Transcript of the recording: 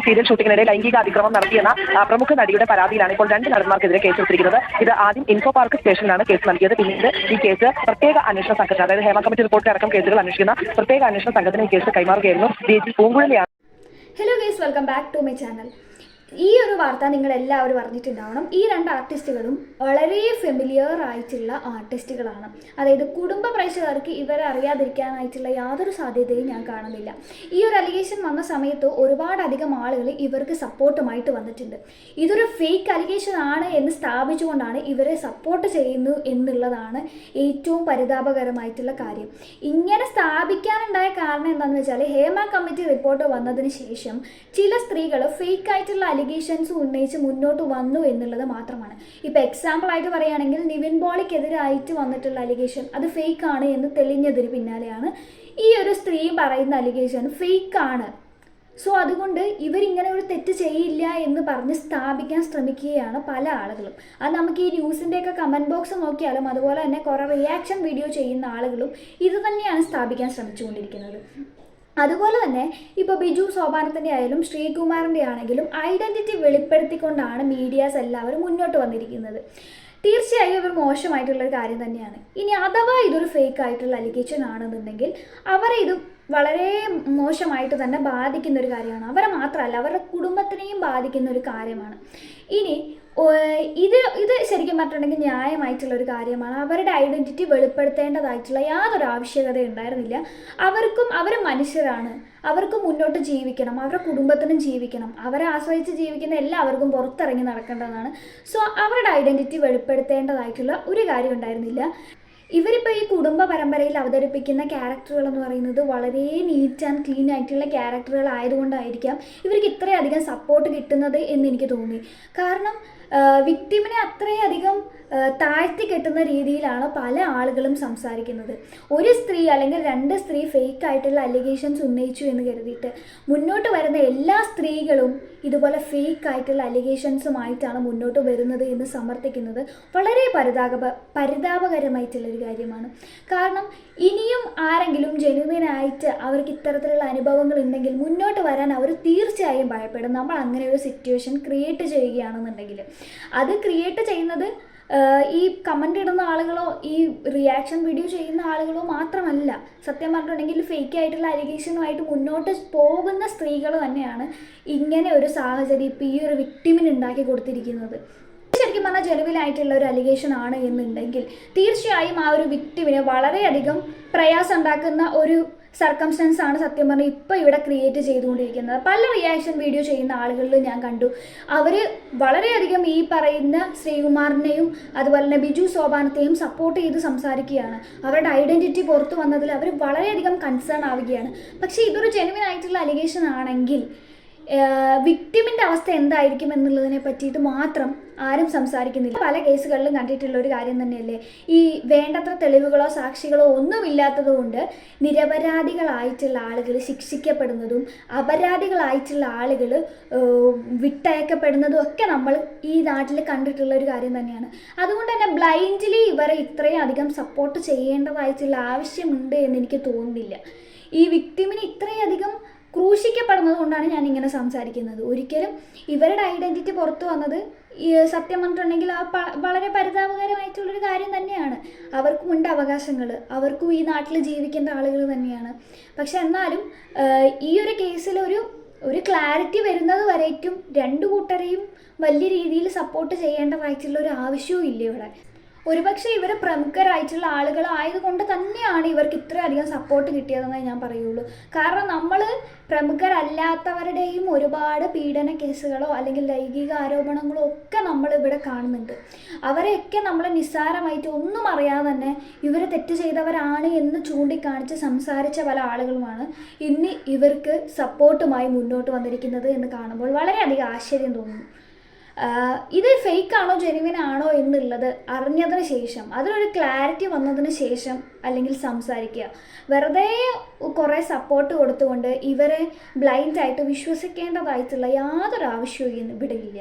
Serial ഷൂട്ടിങ്ങിനിടെ ലൈംഗിക അതിക്രമം നടത്തിയെന്ന പ്രമുഖ നടിയുടെ പരാതിയിലാണ് ഇപ്പോൾ 2 നടന്മാർക്കെതിരെ കേസെടുത്തിരിക്കുന്നത്. ഇത് ആദ്യം ഇൻഫോ പാർക്ക് സ്റ്റേഷനിലാണ് കേസ് നൽകിയത്. പിന്നീട് ഈ കേസ് പ്രത്യേക അന്വേഷണ സംഘത്തിന്, അതായത് ഹേമ കമ്മിറ്റി റിപ്പോർട്ട് അടക്കം കേസുകൾ അന്വേഷിക്കുന്ന പ്രത്യേക അന്വേഷണ സംഘത്തിന് ഈ കേസ് കൈമാറുകയായിരുന്നു. DG പൂങ്കുഴലിയാണ്. Hello guys, welcome back to my channel. ഈ ഒരു വാർത്ത നിങ്ങളെല്ലാവരും അറിഞ്ഞിട്ടുണ്ടാവണം. ഈ 2 ആർട്ടിസ്റ്റുകളും വളരെ ഫെമിലിയർ ആയിട്ടുള്ള ആർട്ടിസ്റ്റുകളാണ്. അതായത് കുടുംബ പ്രേക്ഷകർക്ക് ഇവരെ അറിയാതിരിക്കാനായിട്ടുള്ള യാതൊരു സാധ്യതയും ഞാൻ കാണുന്നില്ല. ഈ ഒരു അലിഗേഷൻ വന്ന സമയത്ത് ഒരുപാടധികം ആളുകൾ ഇവർക്ക് സപ്പോർട്ടുമായിട്ട് വന്നിട്ടുണ്ട്. ഇതൊരു ഫേക്ക് അലിഗേഷൻ ആണ് എന്ന് സ്ഥാപിച്ചുകൊണ്ടാണ് ഇവരെ സപ്പോർട്ട് ചെയ്യുന്നു എന്നുള്ളതാണ് ഏറ്റവും പരിതാപകരമായിട്ടുള്ള കാര്യം. ഇങ്ങനെ സ്ഥാപിക്കാനുണ്ടായ കാരണം എന്താണെന്ന് വെച്ചാൽ, ഹേമ കമ്മിറ്റി റിപ്പോർട്ട് വന്നതിന് ശേഷം ചില സ്ത്രീകൾ ഫേക്ക് ആയിട്ടുള്ള അലിഗേഷൻസ് ഉന്നയിച്ച് മുന്നോട്ട് വന്നു എന്നുള്ളത് മാത്രമാണ്. ഇപ്പോൾ എക്സാമ്പിളായിട്ട് പറയുകയാണെങ്കിൽ, നിവിൻ പോളിക്കെതിരായിട്ട് വന്നിട്ടുള്ള അലിഗേഷൻ അത് ഫേക്ക് ആണ് എന്ന് തെളിഞ്ഞതിന് പിന്നാലെയാണ് ഈ ഒരു സ്ത്രീ പറയുന്ന അലിഗേഷൻ ഫേക്ക് ആണ്. സോ അതുകൊണ്ട് ഇവരിങ്ങനെ ഒരു തെറ്റ് ചെയ്യില്ല എന്ന് പറഞ്ഞ് സ്ഥാപിക്കാൻ ശ്രമിക്കുകയാണ് പല ആളുകളും. അത് നമുക്ക് ഈ ന്യൂസിൻ്റെയൊക്കെ കമൻറ്റ് ബോക്സ് നോക്കിയാലും അതുപോലെ തന്നെ കുറേ റിയാക്ഷൻ വീഡിയോ ചെയ്യുന്ന ആളുകളും ഇത് തന്നെയാണ് സ്ഥാപിക്കാൻ ശ്രമിച്ചുകൊണ്ടിരിക്കുന്നത്. അതുപോലെ തന്നെ ഇപ്പോൾ ബിജു സോപാനത്തിൻ്റെ ആയാലും ശ്രീകുമാറിൻ്റെ ആണെങ്കിലും ഐഡൻറ്റിറ്റി വെളിപ്പെടുത്തിക്കൊണ്ടാണ് മീഡിയാസ് എല്ലാവരും മുന്നോട്ട് വന്നിരിക്കുന്നത്. തീർച്ചയായും ഇവർ മോശമായിട്ടുള്ളൊരു കാര്യം തന്നെയാണ്. ഇനി അഥവാ ഇതൊരു ഫേക്ക് ആയിട്ടുള്ള അലിഗേഷൻ ആണെന്നുണ്ടെങ്കിൽ അവരെ ഇത് വളരെ മോശമായിട്ട് തന്നെ ബാധിക്കുന്ന ഒരു കാര്യമാണ്. അവരെ മാത്രമല്ല, അവരുടെ കുടുംബത്തിനെയും ബാധിക്കുന്ന ഒരു കാര്യമാണ്. ഇനി ഇത് ശരിക്കും പറഞ്ഞിട്ടുണ്ടെങ്കിൽ ന്യായമായിട്ടുള്ളൊരു കാര്യമാണ്. അവരുടെ ഐഡൻറ്റിറ്റി വെളിപ്പെടുത്തേണ്ടതായിട്ടുള്ള യാതൊരു ആവശ്യകത ഉണ്ടായിരുന്നില്ല. അവർ മനുഷ്യരാണ്, അവർക്ക് മുന്നോട്ട് ജീവിക്കണം, അവരുടെ കുടുംബത്തിനും ജീവിക്കണം. അവരെ ആശ്രയിച്ച് ജീവിക്കുന്ന എല്ലാവർക്കും പുറത്തിറങ്ങി നടക്കേണ്ടതാണ്. സോ അവരുടെ ഐഡൻറ്റിറ്റി വെളിപ്പെടുത്തേണ്ടതായിട്ടുള്ള ഒരു കാര്യം ഉണ്ടായിരുന്നില്ല. ഇവരിപ്പോൾ ഈ കുടുംബ പരമ്പരയിൽ അവതരിപ്പിക്കുന്ന ക്യാരക്ടറുകൾ എന്ന് പറയുന്നത് വളരെ നീറ്റ് ആൻഡ് ക്ലീൻ ആയിട്ടുള്ള ക്യാരക്ടറുകൾ ആയതുകൊണ്ടായിരിക്കാം ഇവർക്ക് ഇത്രയധികം സപ്പോർട്ട് കിട്ടുന്നത് എന്ന് എനിക്ക് തോന്നി. കാരണം വിക്ടിമിനെ അത്രയധികം താഴ്ത്തി കെട്ടുന്ന രീതിയിലാണ് പല ആളുകളും സംസാരിക്കുന്നത്. ഒരു സ്ത്രീ അല്ലെങ്കിൽ 2 സ്ത്രീ ഫേക്ക് ആയിട്ടുള്ള അലിഗേഷൻസ് ഉന്നയിച്ചു എന്ന് കരുതിയിട്ട് മുന്നോട്ട് വരുന്ന എല്ലാ സ്ത്രീകളും ഇതുപോലെ ഫേക്ക് ആയിട്ടുള്ള അലിഗേഷൻസുമായിട്ടാണ് മുന്നോട്ട് വരുന്നത് എന്ന് സമർത്ഥിക്കുന്നത് വളരെ പരിതാപകരമായിട്ടുള്ളൊരു കാര്യമാണ്. കാരണം ഇനിയും ആരെങ്കിലും ജെനുവിനായിട്ട് അവർക്ക് ഇത്തരത്തിലുള്ള അനുഭവങ്ങൾ ഉണ്ടെങ്കിൽ മുന്നോട്ട് വരാൻ അവർ തീർച്ചയായും ഭയപ്പെടും. നമ്മൾ അങ്ങനെ ഒരു സിറ്റുവേഷൻ ക്രിയേറ്റ് ചെയ്യുകയാണെന്നുണ്ടെങ്കിൽ അത് ക്രിയേറ്റ് ചെയ്യുന്നത് ഈ കമൻ്റ് ഇടുന്ന ആളുകളോ ഈ റിയാക്ഷൻ വീഡിയോ ചെയ്യുന്ന ആളുകളോ മാത്രമല്ല. സത്യം പറഞ്ഞിട്ടുണ്ടെങ്കിൽ ഫേക്ക് ആയിട്ടുള്ള അലിഗേഷനുമായിട്ട് മുന്നോട്ട് പോകുന്ന സ്ത്രീകൾ തന്നെയാണ് ഇങ്ങനെ ഒരു സാഹചര്യം ഇപ്പോൾ ഈ ഒരു വിക്ടിമിന് ഉണ്ടാക്കി കൊടുത്തിരിക്കുന്നത്. ശരിക്കും പറഞ്ഞാൽ ജെനുവിനായിട്ടുള്ള ഒരു അലിഗേഷൻ ആണ് എന്നുണ്ടെങ്കിൽ തീർച്ചയായും ആ ഒരു വിക്ടിമിന് വളരെയധികം പ്രയാസം ഉണ്ടാക്കുന്ന ഒരു സർക്കംസ്റ്റൻസ് ആണ് സത്യം പറഞ്ഞാൽ ഇപ്പോൾ ഇവിടെ ക്രിയേറ്റ് ചെയ്തുകൊണ്ടിരിക്കുന്നത്. പല റിയാക്ഷൻ വീഡിയോ ചെയ്യുന്ന ആളുകളിൽ ഞാൻ കണ്ടു, അവർ വളരെയധികം ഈ പറയുന്ന ശ്രീകുമാറിനെയും അതുപോലെ തന്നെ ബിജു സോപാനത്തെയും സപ്പോർട്ട് ചെയ്ത് സംസാരിക്കുകയാണ്. അവരുടെ ഐഡൻറ്റിറ്റി പുറത്തു വന്നതിൽ അവർ വളരെയധികം കൺസേൺ ആവുകയാണ്. പക്ഷേ ഇതൊരു ജെനുവിൻ ആയിട്ടുള്ള അലിഗേഷൻ ആണെങ്കിൽ വിക്ടിമിൻ്റെ അവസ്ഥ എന്തായിരിക്കും എന്നുള്ളതിനെ പറ്റിയിട്ട് മാത്രം ആരും സംസാരിക്കുന്നില്ല. പല കേസുകളിലും കണ്ടിട്ടുള്ള ഒരു കാര്യം തന്നെയല്ലേ, ഈ വേണ്ടത്ര തെളിവുകളോ സാക്ഷികളോ ഒന്നുമില്ലാത്തത് കൊണ്ട് നിരപരാധികളായിട്ടുള്ള ആളുകൾ ശിക്ഷിക്കപ്പെടുന്നതും അപരാധികളായിട്ടുള്ള ആളുകൾ വിട്ടയക്കപ്പെടുന്നതും ഒക്കെ നമ്മൾ ഈ നാട്ടിൽ കണ്ടിട്ടുള്ള ഒരു കാര്യം തന്നെയാണ്. അതുകൊണ്ട് തന്നെ ബ്ലൈൻഡ്ലി ഇവരെ ഇത്രയും അധികം സപ്പോർട്ട് ചെയ്യേണ്ടതായിട്ടുള്ള ആവശ്യമുണ്ട് എന്ന് എനിക്ക് തോന്നുന്നില്ല. ഈ വിക്ടിമിന് ഇത്രയധികം ക്രൂശിക്കപ്പെടുന്നത് കൊണ്ടാണ് ഞാൻ ഇങ്ങനെ സംസാരിക്കുന്നത്. ഒരിക്കലും ഇവരുടെ ഐഡൻറ്റിറ്റി പുറത്തു വന്നത് സത്യം പറഞ്ഞിട്ടുണ്ടെങ്കിൽ വളരെ പരിതാപകരമായിട്ടുള്ളൊരു കാര്യം തന്നെയാണ്. അവർക്കുമുണ്ട് അവകാശങ്ങൾ, അവർക്കും ഈ നാട്ടിൽ ജീവിക്കേണ്ട ആളുകൾ തന്നെയാണ്. പക്ഷെ എന്നാലും ഈ ഒരു കേസിൽ ഒരു ക്ലാരിറ്റി വരുന്നത് വരേക്കും 2 കൂട്ടരെയും വലിയ രീതിയിൽ സപ്പോർട്ട് ചെയ്യേണ്ടതായിട്ടുള്ള ഒരു ആവശ്യവും ഇല്ല ഇവിടെ. ഒരുപക്ഷെ ഇവർ പ്രമുഖരായിട്ടുള്ള ആളുകളായതുകൊണ്ട് തന്നെയാണ് ഇവർക്ക് ഇത്രയധികം സപ്പോർട്ട് കിട്ടിയതെന്നേ ഞാൻ പറയുള്ളൂ. കാരണം നമ്മൾ പ്രമുഖരല്ലാത്തവരുടെയും ഒരുപാട് പീഡന കേസുകളോ അല്ലെങ്കിൽ ലൈംഗിക ആരോപണങ്ങളോ ഒക്കെ നമ്മളിവിടെ കാണുന്നുണ്ട്. അവരെയൊക്കെ നമ്മൾ നിസ്സാരമായിട്ട് ഒന്നും അറിയാതെ തന്നെ ഇവർ തെറ്റ് ചെയ്തവരാണ് എന്ന് ചൂണ്ടിക്കാണിച്ച് സംസാരിച്ച പല ആളുകളുമാണ് ഇന്ന് ഇവർക്ക് സപ്പോർട്ടുമായി മുന്നോട്ട് വന്നിരിക്കുന്നത് എന്ന് കാണുമ്പോൾ വളരെയധികം ആശ്ചര്യം തോന്നുന്നു. ഇത് ഫേക്ക് ആണോ ജെനുവിൻ ആണോ എന്നുള്ളത് അറിഞ്ഞതിന് ശേഷം, അതിനൊരു ക്ലാരിറ്റി വന്നതിന് ശേഷം അല്ലെങ്കിൽ സംസാരിക്കുക. വെറുതെ കുറേ സപ്പോർട്ട് കൊടുത്തുകൊണ്ട് ഇവരെ ബ്ലൈൻഡായിട്ട് വിശ്വസിക്കേണ്ടതായിട്ടുള്ള യാതൊരു ആവശ്യവും ഇവിടെ ഇല്ല.